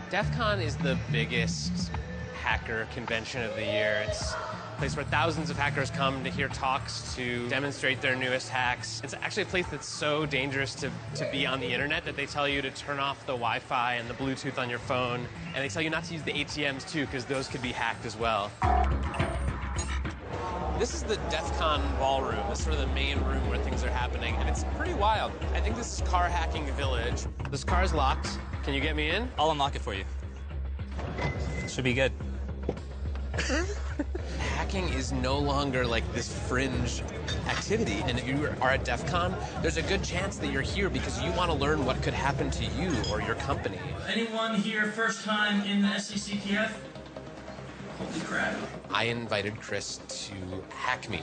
DEF CON is the biggest hacker convention of the year. It's a place where thousands of hackers come to hear talks, to demonstrate their newest hacks. It's actually a place that's so dangerous to be on the internet that they tell you to turn off the Wi-Fi and the Bluetooth on your phone. And they tell you not to use the ATMs too, because those could be hacked as well. This is the DEF CON ballroom. This is sort of the main room where things are happening, and it's pretty wild. I think this is car hacking village. This car is locked. Can you get me in? I'll unlock it for you. Should be good. Hacking is no longer like this fringe activity, and if you are at DEF CON, there's a good chance that you're here because you want to learn what could happen to you or your company. Anyone here first time in the SCCTF? Holy crap. I invited Chris to hack me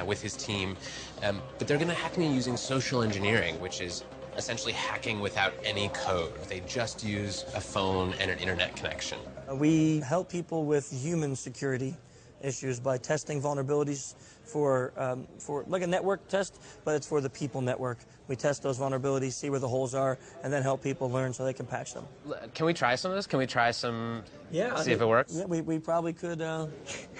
with his team, but they're going to hack me using social engineering, which is essentially hacking without any code. They just use a phone and an internet connection. We help people with human security issues by testing vulnerabilities for like a network test, but it's for the people network. We test those vulnerabilities, see where the holes are, and then help people learn so they can patch them. Can we try some of this? Can we try some? Yeah. See if it works? Yeah, we probably could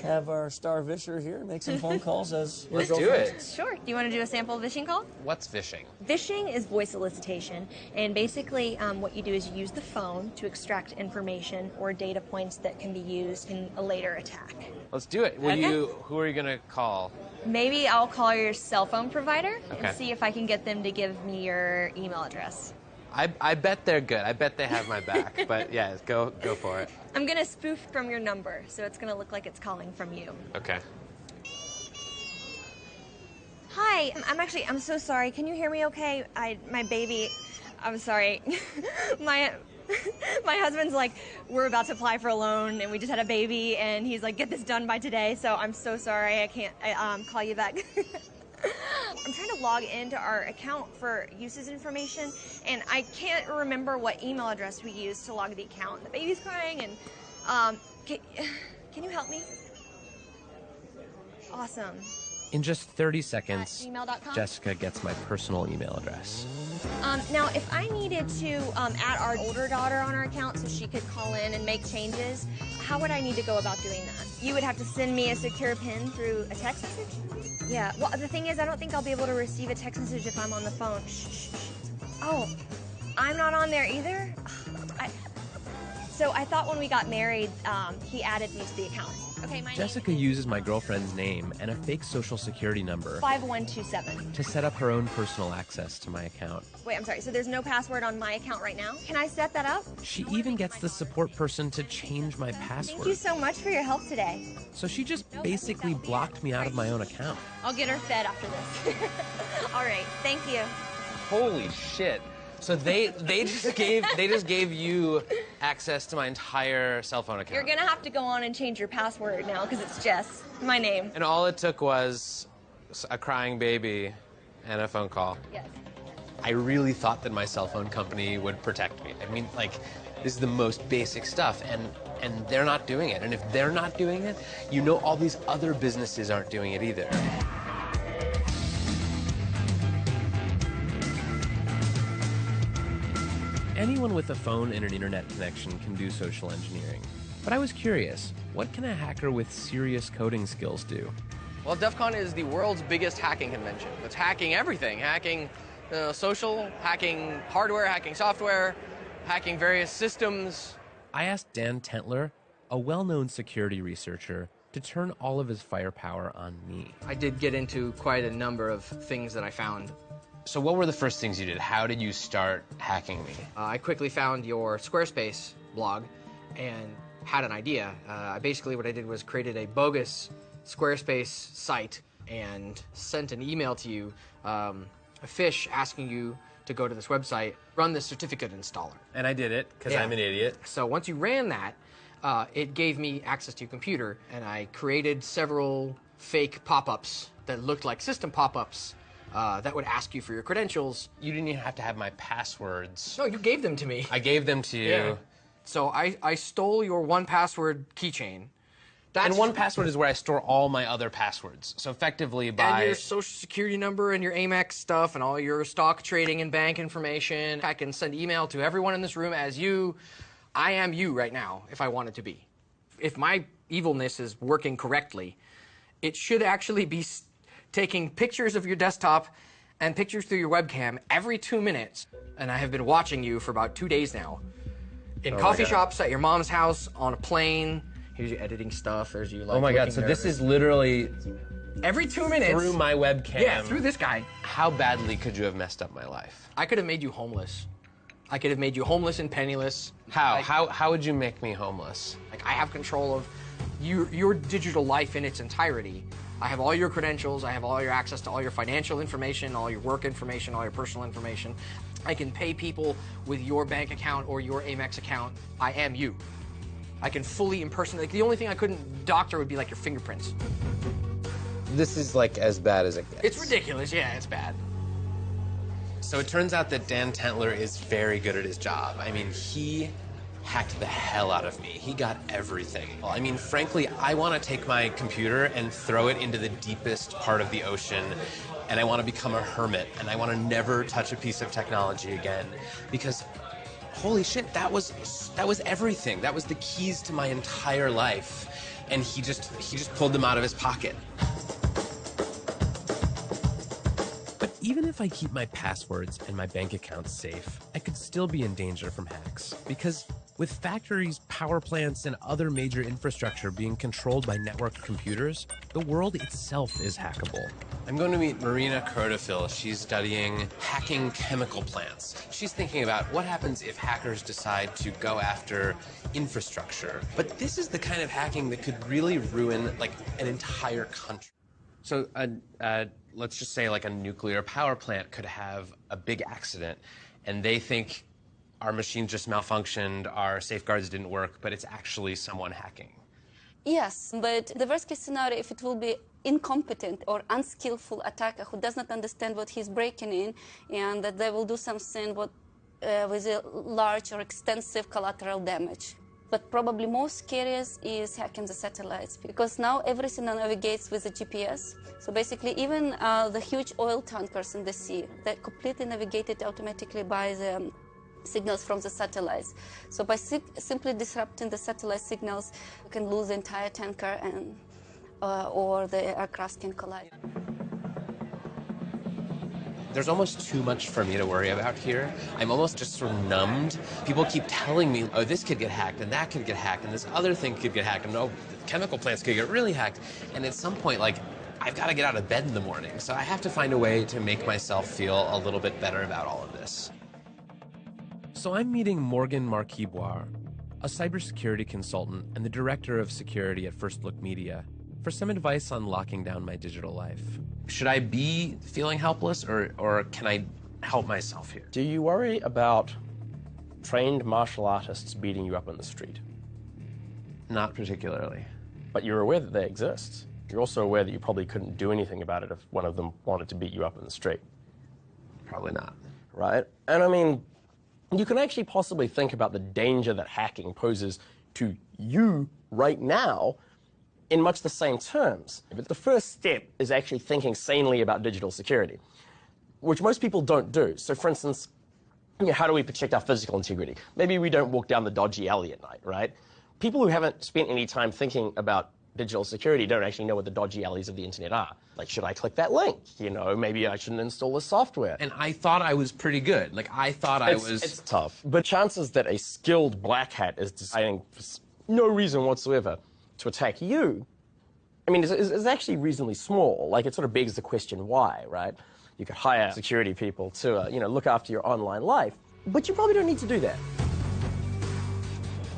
have our star visher here make some phone calls as Let's do it. Sure. Do you want to do a sample phishing call? What's phishing? Phishing is voice solicitation, and basically what you do is you use the phone to extract information or data points that can be used in a later attack. Let's do it. Who are you going to call? Maybe I'll call your cell phone provider Okay. and see if I can get them to give me your email address. I bet they're good. I bet they have my back. But yeah, go for it. I'm going to spoof from your number, so it's going to look like it's calling from you. Okay. Hi, I'm so sorry. Can you hear me okay? My baby, I'm sorry. my husband's like, we're about to apply for a loan and we just had a baby and he's like, get this done by today. So I'm so sorry. I can't call you back. I'm trying to log into our account for uses information and I can't remember what email address we used to log the account. The baby's crying and can you help me? Awesome. In just 30 seconds, gmail.com? Jessica gets my personal email address. Now, if I needed to add our older daughter on our account so she could call in and make changes, how would I need to go about doing that? You would have to send me a secure PIN through a text message? Yeah, well, the thing is, I don't think I'll be able to receive a text message if I'm on the phone. Shh. Oh, I'm not on there either? So I thought when we got married, he added me to the account. Okay, my Jessica uses my girlfriend's name and a fake social security number 5127. to set up her own personal access to my account. Wait, I'm sorry, so there's no password on my account right now? Can I set that up? She even gets the support person to change my password. Thank you so much for your help today. So she just basically blocked me out of my own account. I'll get her fed after this. All right, thank you. Holy shit. So they just gave you access to my entire cell phone account. You're gonna have to go on and change your password now because it's Jess, my name. And all it took was a crying baby and a phone call. Yes. I really thought that my cell phone company would protect me. I mean, like, this is the most basic stuff, and they're not doing it. And if they're not doing it, you know all these other businesses aren't doing it either. Anyone with a phone and an internet connection can do social engineering. But I was curious, what can a hacker with serious coding skills do? Well, DEF CON is the world's biggest hacking convention. It's hacking everything, hacking social, hacking hardware, hacking software, hacking various systems. I asked Dan Tentler, a well-known security researcher, to turn all of his firepower on me. I did get into quite a number of things that I found. So what were the first things you did? How did you start hacking me? I quickly found your Squarespace blog and had an idea. Basically what I did was created a bogus Squarespace site and sent an email to you, a phish asking you to go to this website, run this certificate installer. And I did it, because I'm an idiot. So once you ran that, it gave me access to your computer, and I created several fake pop-ups that looked like system pop-ups that would ask you for your credentials. You didn't even have to have my passwords. No, you gave them to me. I gave them to you. Yeah. So I stole your 1Password keychain. And 1Password is where I store all my other passwords. So effectively by... And your social security number and your Amex stuff and all your stock trading and bank information. I can send email to everyone in this room as you. I am you right now if I want it to be. If my evilness is working correctly, it should actually be taking pictures of your desktop and pictures through your webcam every 2 minutes. And I have been watching you for about 2 days now. In coffee shops, at your mom's house, on a plane. Here's you editing stuff. There's you like. Oh my God! So this is literally every 2 minutes through my webcam. Yeah, through this guy. How badly could you have messed up my life? I could have made you homeless. I could have made you homeless and penniless. How? Like, How would you make me homeless? Like, I have control of your digital life in its entirety. I have all your credentials. I have all your access to all your financial information, all your work information, all your personal information. I can pay people with your bank account or your Amex account. I am you. I can fully impersonate. Like, the only thing I couldn't doctor would be like your fingerprints. This is like as bad as it gets. It's ridiculous. Yeah, it's bad. So it turns out that Dan Tentler is very good at his job. I mean, he hacked the hell out of me. He got everything. I mean, frankly, I want to take my computer and throw it into the deepest part of the ocean, and I want to become a hermit, and I want to never touch a piece of technology again, because holy shit, that was everything. That was the keys to my entire life, and he just pulled them out of his pocket. But even if I keep my passwords and my bank accounts safe, I could still be in danger from hacks, because with factories, power plants, and other major infrastructure being controlled by networked computers, the world itself is hackable. I'm going to meet Marina Crotofil. She's studying hacking chemical plants. She's thinking about what happens if hackers decide to go after infrastructure. But this is the kind of hacking that could really ruin, like, an entire country. So, let's just say, like, a nuclear power plant could have a big accident, and they think our machines just malfunctioned, our safeguards didn't work, but it's actually someone hacking. Yes, but the worst case scenario, if it will be incompetent or unskillful attacker who does not understand what he's breaking in, and that they will do something with a large or extensive collateral damage. But probably most scariest is hacking the satellites, because now everything navigates with the GPS. So basically, even the huge oil tankers in the sea, they're completely navigated automatically by the signals from the satellites. So by simply disrupting the satellite signals, you can lose the entire tanker and or the aircraft can collide. There's almost too much for me to worry about here. I'm almost just sort of numbed. People keep telling me, oh, this could get hacked, and that could get hacked, and this other thing could get hacked, and oh, chemical plants could get really hacked. And at some point, like, I've got to get out of bed in the morning. So I have to find a way to make myself feel a little bit better about all of this. So I'm meeting Morgan Marquiboire, a cybersecurity consultant and the director of security at First Look Media, for some advice on locking down my digital life. Should I be feeling helpless, or can I help myself here? Do you worry about trained martial artists beating you up in the street? Not particularly. But you're aware that they exist. You're also aware that you probably couldn't do anything about it if one of them wanted to beat you up in the street. Probably not. Right? And I mean, you can actually possibly think about the danger that hacking poses to you right now in much the same terms. But the first step is actually thinking sanely about digital security, which most people don't do. So for instance, how do we protect our physical integrity? Maybe we don't walk down the dodgy alley at night, right? People who haven't spent any time thinking about digital security don't actually know what the dodgy alleys of the internet are. Like, should I click that link? You know, maybe I shouldn't install this software. And I thought I was pretty good. Like, I thought I was... It's tough. But chances that a skilled black hat is deciding for no reason whatsoever to attack you, I mean, is actually reasonably small. Like, it sort of begs the question, why, right? You could hire security people to, you know, look after your online life, but you probably don't need to do that.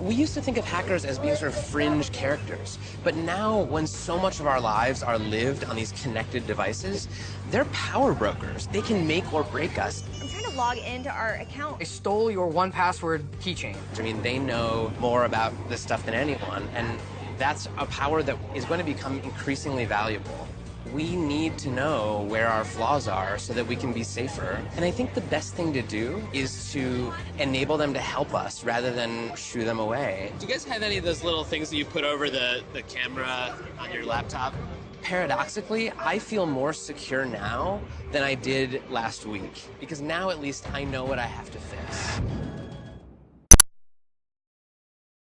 We used to think of hackers as being sort of fringe characters, but now when so much of our lives are lived on these connected devices, they're power brokers. They can make or break us. I'm trying to log into our account. I stole your 1Password keychain. I mean, they know more about this stuff than anyone, and that's a power that is going to become increasingly valuable. We need to know where our flaws are so that we can be safer. And I think the best thing to do is to enable them to help us rather than shoo them away. Do you guys have any of those little things that you put over the camera on your laptop? Paradoxically, I feel more secure now than I did last week, because now at least I know what I have to fix.